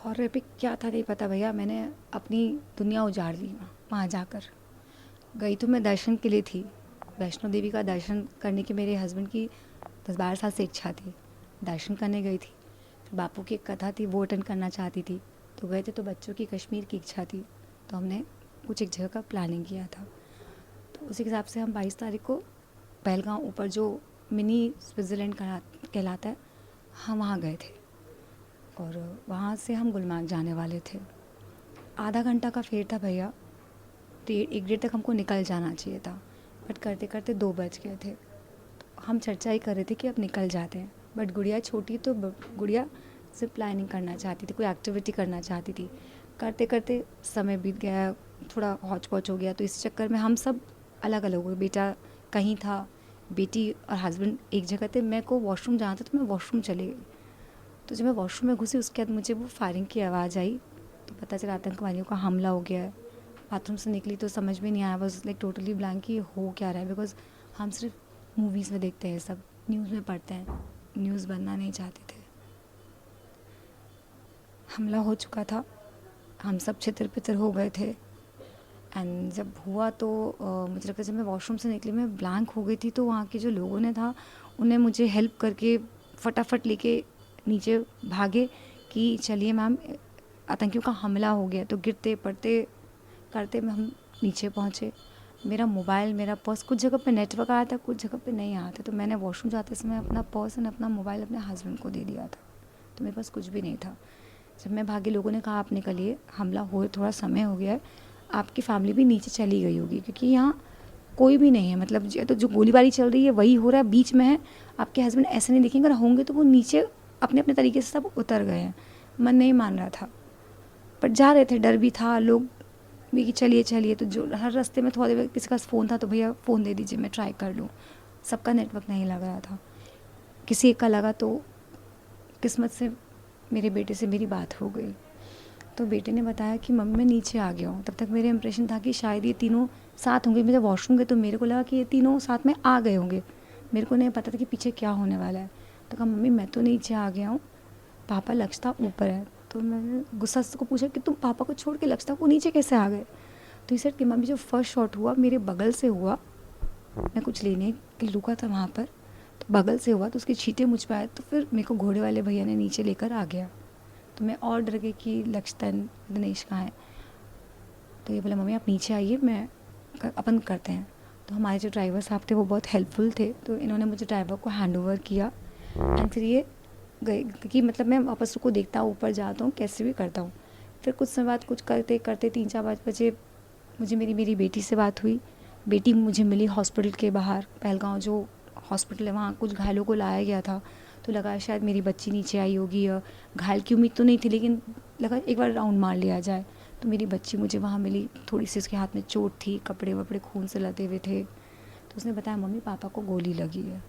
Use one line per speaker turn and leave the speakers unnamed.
Horror epic क्या था नहीं पता भैया। मैंने अपनी दुनिया उजाड़ दी वहाँ जाकर। गई तो मैं दर्शन के लिए थी, वैष्णो देवी का दर्शन करने की मेरे हस्बैंड की 10-12 साल से इच्छा थी। दर्शन करने गई थी। फिर बापू की एक कथा थी, वो अटेंड करना चाहती थी, तो गए थे। तो बच्चों की कश्मीर की इच्छा थी, तो हमने कुछ एक जगह का प्लानिंग किया था। तो उसी हिसाब से हम 22 तारीख को पहलगाम ऊपर जो मिनी स्विट्ज़रलैंड कहलाता है, हम वहाँ गए थे। और वहाँ से हम गुलमार्ग जाने वाले थे। आधा घंटा का फेर था भैया। 1 डेढ़ तक हमको निकल जाना चाहिए था, बट करते करते 2 बज गए थे। तो हम चर्चा ही कर रहे थे कि अब निकल जाते हैं, बट गुड़िया छोटी, तो गुड़िया सिर्फ प्लानिंग करना चाहती थी, कोई एक्टिविटी करना चाहती थी। करते करते समय बीत गया, थोड़ा हौच पौच हो गया। तो इस चक्कर में हम सब अलग अलग हो गए। बेटा कहीं था, बेटी और हस्बैंड एक जगह थे। मेरे को वॉशरूम जाना था, तो मैं वॉशरूम चली गई। तो जब मैं वॉशरूम में घुसी, उसके बाद मुझे वो फायरिंग की आवाज़ आई। तो पता चला आतंकवादियों का हमला हो गया है। बाथरूम से निकली तो समझ में नहीं आया, बस लाइक टोटली ब्लैंक कि हो क्या रहा है। बिकॉज हम सिर्फ मूवीज़ में देखते हैं, सब न्यूज़ में पढ़ते हैं, न्यूज़ बनना नहीं चाहते थे। हमला हो चुका था, हम सब छितर पितर हो गए थे। एंड जब हुआ तो मुझे लगता है जब मैं वॉशरूम से निकली, मैं ब्लैंक हो गई थी। तो वहाँ के जो लोगों ने था, उन्हें मुझे हेल्प करके फटाफट लेके नीचे भागे कि चलिए मैम, आतंकियों का हमला हो गया। तो गिरते पड़ते करते में हम नीचे पहुँचे। मेरा मोबाइल, मेरा पर्स, कुछ जगह पे नेटवर्क आया था, कुछ जगह पे नहीं आया था। तो मैंने वॉशरूम जाते समय अपना पर्स और अपना मोबाइल अपने हस्बैंड को दे दिया था। तो मेरे पास कुछ भी नहीं था। जब मैं भागी, लोगों ने कहा आप निकलिए, हमला हुए थोड़ा समय हो गया है, आपकी फैमिली भी नीचे चली गई होगी, क्योंकि यहाँ कोई भी नहीं है। मतलब तो जो गोलीबारी चल रही है वही हो रहा है, बीच में है। आपके हस्बैंड ऐसे नहीं दिखेंगे, अगर होंगे तो वो नीचे अपने अपने तरीके से सब उतर गए हैं। मन नहीं मान रहा था, पर जा रहे थे, डर भी था। लोग भी कि चलिए चलिए। तो जो हर रास्ते में थोड़ी देर किसी का फ़ोन था, तो भैया फ़ोन दे दीजिए, मैं ट्राई कर लूँ। सबका नेटवर्क नहीं लग रहा था, किसी एक का लगा। तो किस्मत से मेरे बेटे से मेरी बात हो गई। तो बेटे ने बताया कि मम्मी मैं नीचे आ गया हूँ। तब तक मेरे इंप्रेशन था कि शायद ये तीनों साथ होंगे। मैं जब वॉशरूम गई तो मेरे को लगा कि ये तीनों साथ में आ गए होंगे। मेरे को नहीं पता था कि पीछे क्या होने वाला है। तो कहा मम्मी मैं तो नीचे आ गया हूँ, पापा लक्षता ऊपर है। तो मैंने गुस्सा से को पूछा कि तुम पापा को छोड़ के लक्षता को नीचे कैसे आ गए। तो इस कि मम्मी जो फर्स्ट शॉट हुआ मेरे बगल से हुआ, मैं कुछ लेने के लिए रुका था वहाँ पर, तो बगल से हुआ, तो उसके छींटे मुझ पर आए। तो फिर मेरे को घोड़े वाले भैया ने नीचे लेकर आ गया। तो मैं और डर गई कि लक्षतन दिनेश कहाँ है। तो ये बोला मम्मी आप नीचे आइए, मैं अपन करते हैं। तो हमारे जो ड्राइवर साहब थे वो बहुत हेल्पफुल थे। तो इन्होंने मुझे ड्राइवर को हैंड ओवर किया। एंड फिर ये गए, क्योंकि मतलब मैं वापस को देखता हूँ, ऊपर जाता हूँ, कैसे भी करता हूँ। फिर कुछ समय बाद कुछ करते करते 3-4 बजे मुझे मेरी बेटी से बात हुई। बेटी मुझे मिली हॉस्पिटल के बाहर, पहलगांव जो हॉस्पिटल है वहाँ कुछ घायलों को लाया गया था। तो लगा शायद मेरी बच्ची नीचे आई होगी, या घायल की उम्मीद तो नहीं थी, लेकिन लगा एक बार राउंड मार लिया जाए। तो मेरी बच्ची मुझे वहाँ मिली, थोड़ी सी उसके हाथ में चोट थी, कपड़े वपड़े खून से लदे हुए थे। तो उसने बताया मम्मी पापा को गोली लगी है।